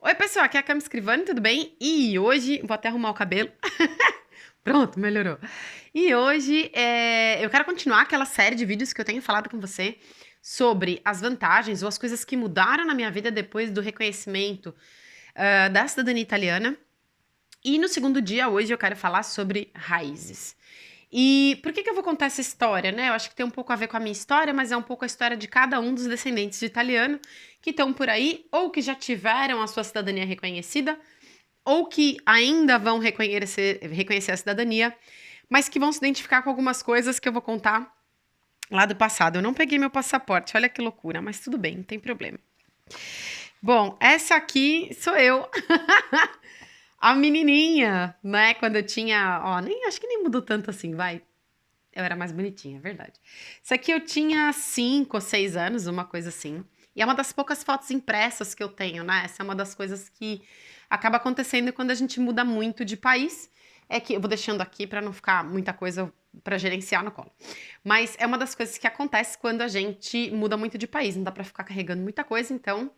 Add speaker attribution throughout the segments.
Speaker 1: Oi, pessoal, aqui é a Cami Escrivani, tudo bem? E hoje, vou até arrumar o cabelo. Pronto, melhorou. E hoje eu quero continuar aquela série de vídeos que eu tenho falado com você sobre as vantagens ou as coisas que mudaram na minha vida depois do reconhecimento da cidadania italiana. E no segundo dia, hoje, eu quero falar sobre raízes. E por que eu vou contar essa história, né? Eu acho que tem um pouco a ver com a minha história, mas é um pouco a história de cada um dos descendentes de italiano que estão por aí ou que já tiveram a sua cidadania reconhecida ou que ainda vão reconhecer a cidadania, mas que vão se identificar com algumas coisas que eu vou contar lá do passado. Eu não peguei meu passaporte, olha que loucura, mas tudo bem, não tem problema. Bom, essa aqui sou eu. A menininha, né? Quando eu tinha, ó, nem acho que nem mudou tanto assim, vai. Eu era mais bonitinha, é verdade. Isso aqui eu tinha 5 ou 6 anos, uma coisa assim. E é uma das poucas fotos impressas que eu tenho, né? Essa é uma das coisas que acaba acontecendo quando a gente muda muito de país. É que eu vou deixando aqui para não ficar muita coisa para gerenciar no colo. Mas é uma das coisas que acontece quando a gente muda muito de país. Não dá para ficar carregando muita coisa, então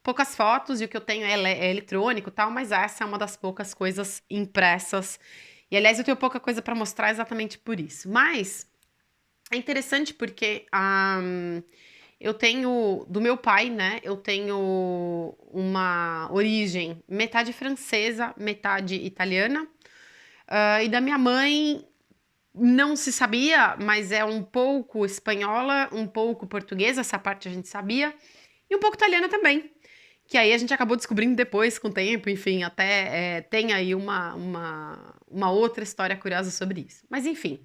Speaker 1: poucas fotos e o que eu tenho é eletrônico e tal, mas essa é uma das poucas coisas impressas. E aliás, eu tenho pouca coisa para mostrar exatamente por isso. Mas é interessante porque eu tenho, do meu pai, né? Eu tenho uma origem metade francesa, metade italiana. E da minha mãe não se sabia, mas é um pouco espanhola, um pouco portuguesa, essa parte a gente sabia, e um pouco italiana também. Que aí a gente acabou descobrindo depois, com o tempo, enfim, até tem aí uma outra história curiosa sobre isso. Mas enfim,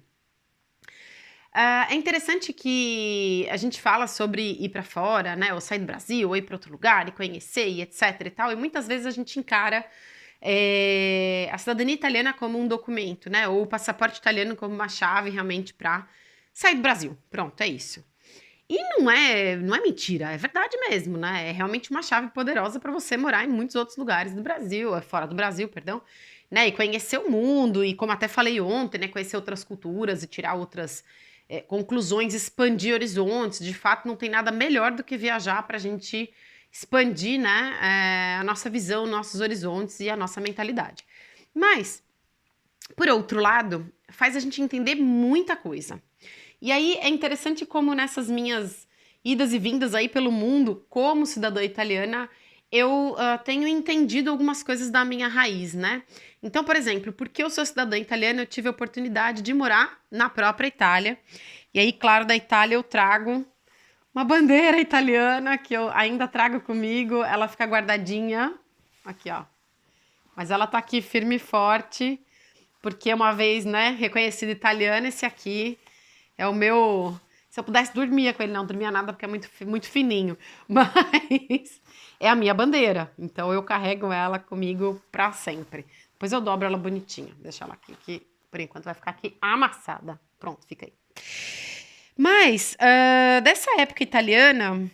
Speaker 1: é interessante que a gente fala sobre ir para fora, né, ou sair do Brasil, ou ir para outro lugar e conhecer e etc e tal, e muitas vezes a gente encara a cidadania italiana como um documento, né, ou o passaporte italiano como uma chave realmente para sair do Brasil. Pronto, é isso. E não é mentira, é verdade mesmo, né? É realmente uma chave poderosa para você morar em muitos outros lugares do Brasil, fora do Brasil, perdão, né? E conhecer o mundo, e como até falei ontem, né? Conhecer outras culturas e tirar outras conclusões, expandir horizontes. De fato, não tem nada melhor do que viajar para a gente expandir, né? A nossa visão, nossos horizontes e a nossa mentalidade. Mas, por outro lado, faz a gente entender muita coisa. E aí é interessante como nessas minhas idas e vindas aí pelo mundo, como cidadã italiana, eu tenho entendido algumas coisas da minha raiz, né? Então, por exemplo, porque eu sou cidadã italiana, eu tive a oportunidade de morar na própria Itália. E aí, claro, da Itália eu trago uma bandeira italiana que eu ainda trago comigo. Ela fica guardadinha. Aqui, ó. Mas ela tá aqui firme e forte, porque uma vez, né, reconhecida italiana, esse aqui é o meu. Se eu pudesse, dormia com ele. Não dormia nada porque é muito, muito fininho. Mas é a minha bandeira. Então eu carrego ela comigo pra sempre. Depois eu dobro ela bonitinha. Deixa ela aqui, que por enquanto vai ficar aqui amassada. Pronto, fica aí. Mas dessa época italiana,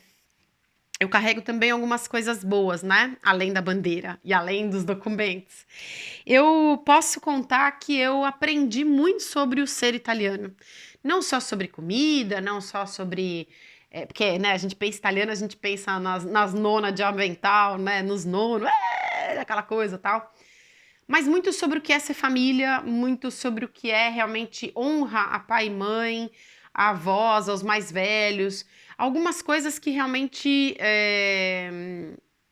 Speaker 1: eu carrego também algumas coisas boas, né? Além da bandeira e além dos documentos. Eu posso contar que eu aprendi muito sobre o ser italiano. Não só sobre comida, não só sobre. Porque, né, a gente pensa italiano, a gente pensa nas nonas de avental, né? Nos nonos, aquela coisa tal. Mas muito sobre o que é ser família, muito sobre o que é realmente honra a pai e mãe, a avós, aos mais velhos. Algumas coisas que realmente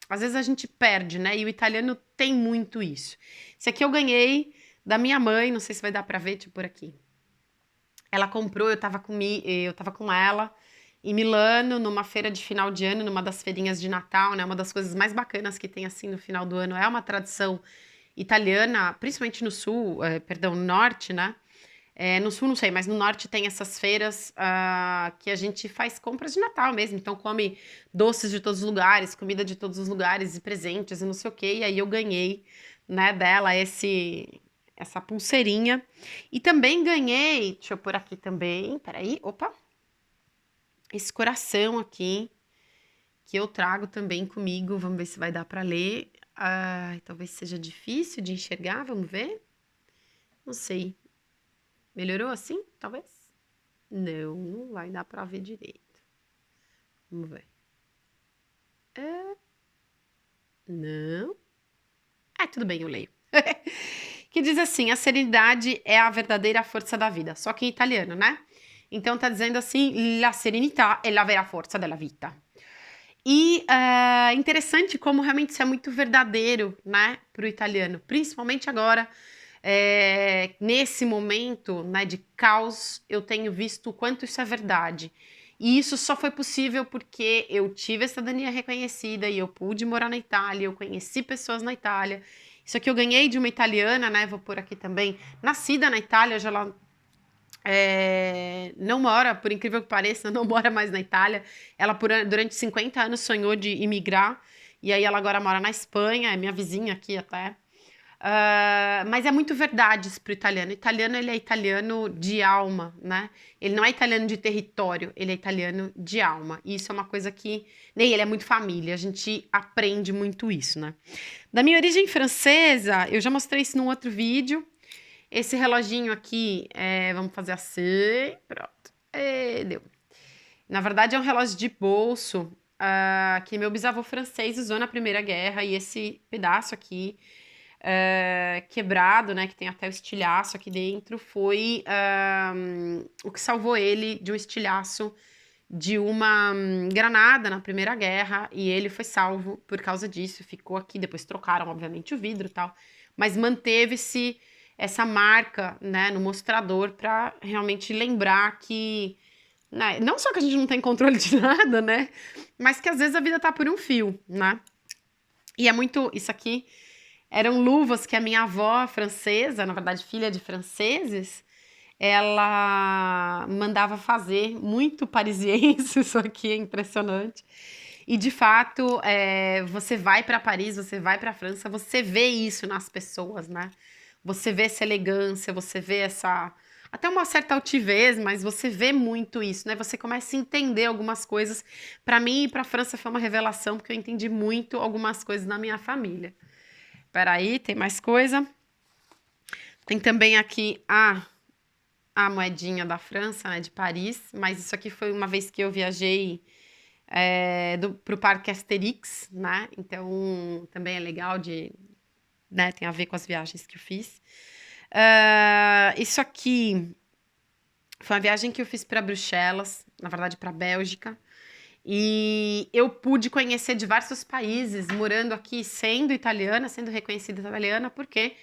Speaker 1: às vezes a gente perde, né? E o italiano tem muito isso. Esse aqui eu ganhei da minha mãe, não sei se vai dar pra ver, tipo por aqui. Ela comprou, eu tava com ela em Milano, numa feira de final de ano, numa das feirinhas de Natal, né? Uma das coisas mais bacanas que tem assim no final do ano é uma tradição italiana, principalmente no sul, perdão, no norte, né? No sul não sei, mas no norte tem essas feiras que a gente faz compras de Natal mesmo. Então come doces de todos os lugares, comida de todos os lugares e presentes e não sei o quê. E aí eu ganhei, né, dela essa pulseirinha. E também ganhei, deixa eu pôr aqui também, peraí, opa, esse coração aqui que eu trago também comigo. Vamos ver se vai dar para ler. Talvez seja difícil de enxergar, vamos ver. Não sei. Melhorou assim? Talvez? Não, não vai dar pra ver direito. Vamos ver. É, Não. Tudo bem, eu leio. Que diz assim: a serenidade é a verdadeira força da vida. Só que em italiano, né? Então tá dizendo assim: la serenità è la vera forza della vita. E é interessante como realmente isso é muito verdadeiro, né, para o italiano, principalmente agora, nesse momento, né, de caos, eu tenho visto o quanto isso é verdade. E isso só foi possível porque eu tive a cidadania reconhecida e eu pude morar na Itália, eu conheci pessoas na Itália. Isso aqui eu ganhei de uma italiana, né? Vou pôr aqui também, nascida na Itália, já ela não mora, por incrível que pareça, não mora mais na Itália. Ela, durante 50 anos, sonhou de imigrar, e aí ela agora mora na Espanha, é minha vizinha aqui até. Mas é muito verdade isso pro italiano. O italiano, ele é italiano de alma, né? Ele não é italiano de território, ele é italiano de alma. E isso é uma coisa que... Nem ele é muito família, a gente aprende muito isso, né? Da minha origem francesa, eu já mostrei isso num outro vídeo. Esse reloginho aqui, vamos fazer assim, pronto, deu. Na verdade é um relógio de bolso que meu bisavô francês usou na Primeira Guerra e esse pedaço aqui quebrado, né, que tem até o estilhaço aqui dentro, foi o que salvou ele de um estilhaço de uma granada na Primeira Guerra e ele foi salvo por causa disso, ficou aqui, depois trocaram obviamente o vidro e tal, mas manteve-se essa marca, né, no mostrador para realmente lembrar que, né, não só que a gente não tem controle de nada, né, mas que às vezes a vida tá por um fio, né? E é muito, isso aqui eram luvas que a minha avó francesa, na verdade filha de franceses, ela mandava fazer, muito parisiense, isso aqui é impressionante. E de fato, você vai para Paris, você vai para França, você vê isso nas pessoas, né? Você vê essa elegância, você vê essa até uma certa altivez, mas você vê muito isso, né? Você começa a entender algumas coisas. Para mim, ir para a França foi uma revelação, porque eu entendi muito algumas coisas na minha família. Peraí, tem mais coisa. Tem também aqui a moedinha da França, né, de Paris, mas isso aqui foi uma vez que eu viajei pro Parque Asterix, né? Então também é legal de, né, tem a ver com as viagens que eu fiz. Isso aqui foi uma viagem que eu fiz para Bruxelas, na verdade para Bélgica, e eu pude conhecer diversos países morando aqui, sendo italiana, sendo reconhecida italiana, porque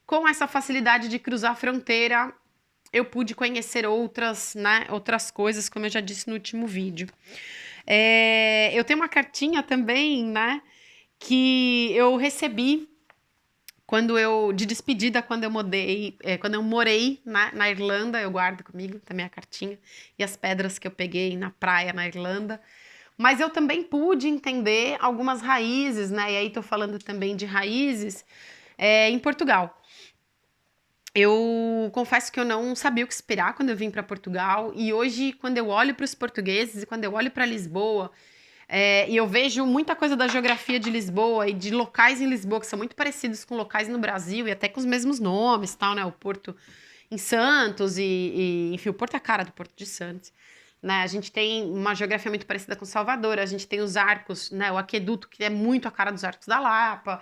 Speaker 1: com essa facilidade de cruzar a fronteira, eu pude conhecer outras, né, outras coisas, como eu já disse no último vídeo. Eu tenho uma cartinha também, né, que eu recebi de despedida, quando eu morei na Irlanda, eu guardo comigo também a cartinha e as pedras que eu peguei na praia na Irlanda. Mas eu também pude entender algumas raízes, né? E aí tô falando também de raízes em Portugal. Eu confesso que eu não sabia o que esperar quando eu vim para Portugal, e hoje, quando eu olho para os portugueses e quando eu olho para Lisboa, e eu vejo muita coisa da geografia de Lisboa e de locais em Lisboa que são muito parecidos com locais no Brasil e até com os mesmos nomes, tal, né? O Porto em Santos enfim, o Porto é a cara do Porto de Santos. Né? A gente tem uma geografia muito parecida com Salvador, a gente tem os arcos, né? O aqueduto, que é muito a cara dos Arcos da Lapa.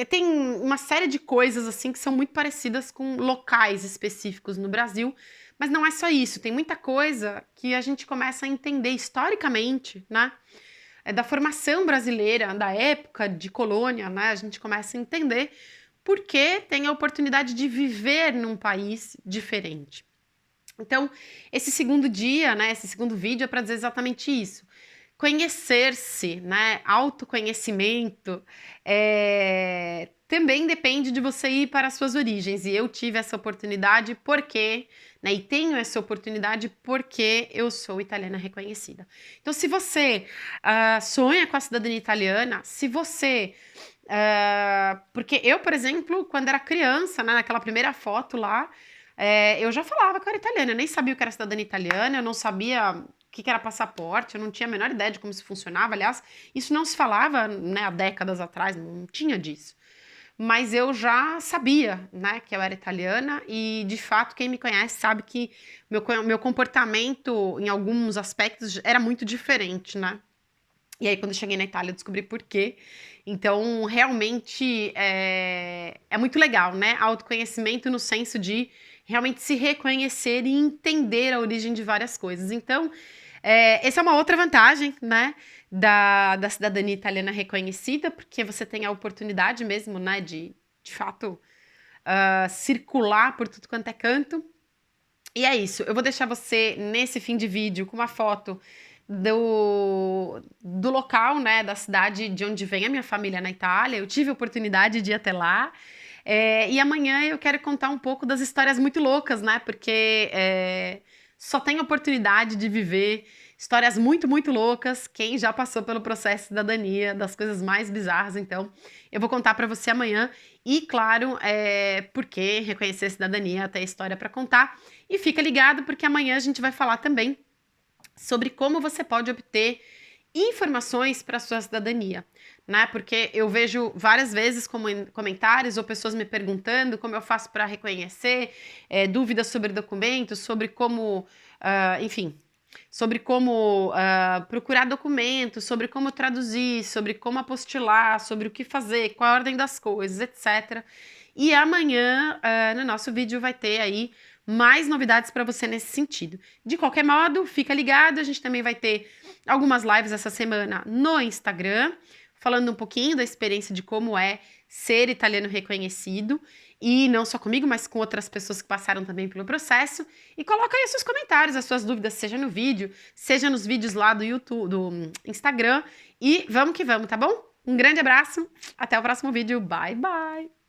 Speaker 1: Tem uma série de coisas assim que são muito parecidas com locais específicos no Brasil, mas não é só isso, tem muita coisa que a gente começa a entender historicamente, né? Da formação brasileira, da época de colônia, né? A gente começa a entender por que tem a oportunidade de viver num país diferente. Então, esse segundo dia, né, esse segundo vídeo é para dizer exatamente isso. Conhecer-se, né, autoconhecimento, também depende de você ir para as suas origens. E eu tive essa oportunidade porque, né, e tenho essa oportunidade porque eu sou italiana reconhecida. Então, se você sonha com a cidadania italiana, se você... porque eu, por exemplo, quando era criança, né, naquela primeira foto lá, eu já falava que eu era italiana, eu nem sabia o que era cidadania italiana, eu não sabia o que era passaporte, eu não tinha a menor ideia de como isso funcionava. Aliás, isso não se falava, né, há décadas atrás, não tinha disso. Mas eu já sabia, né, que eu era italiana e, de fato, quem me conhece sabe que meu comportamento, em alguns aspectos, era muito diferente, né? E aí, quando eu cheguei na Itália, eu descobri por quê. Então, realmente, é muito legal, né? Autoconhecimento no senso de realmente se reconhecer e entender a origem de várias coisas. Então, essa é uma outra vantagem, né? Da cidadania italiana reconhecida, porque você tem a oportunidade mesmo, né? De fato, circular por tudo quanto é canto. E é isso. Eu vou deixar você nesse fim de vídeo com uma foto do local, né, da cidade de onde vem a minha família na Itália. Eu tive a oportunidade de ir até lá. E amanhã eu quero contar um pouco das histórias muito loucas, né? Porque só tem oportunidade de viver histórias muito, muito loucas. Quem já passou pelo processo de cidadania, das coisas mais bizarras. Então, eu vou contar para você amanhã. E, claro, por que reconhecer a cidadania, até história para contar. E fica ligado, porque amanhã a gente vai falar também sobre como você pode obter informações para sua cidadania, né? Porque eu vejo várias vezes comentários ou pessoas me perguntando como eu faço para reconhecer, dúvidas sobre documentos, sobre como, enfim, sobre como procurar documentos, sobre como traduzir, sobre como apostilar, sobre o que fazer, qual a ordem das coisas, etc. E amanhã, no nosso vídeo, vai ter aí mais novidades para você nesse sentido. De qualquer modo, fica ligado, a gente também vai ter algumas lives essa semana no Instagram, falando um pouquinho da experiência de como é ser italiano reconhecido, e não só comigo, mas com outras pessoas que passaram também pelo processo. E coloca aí os seus comentários, as suas dúvidas, seja no vídeo, seja nos vídeos lá do YouTube, do Instagram. E vamos que vamos, tá bom? Um grande abraço, até o próximo vídeo, bye bye!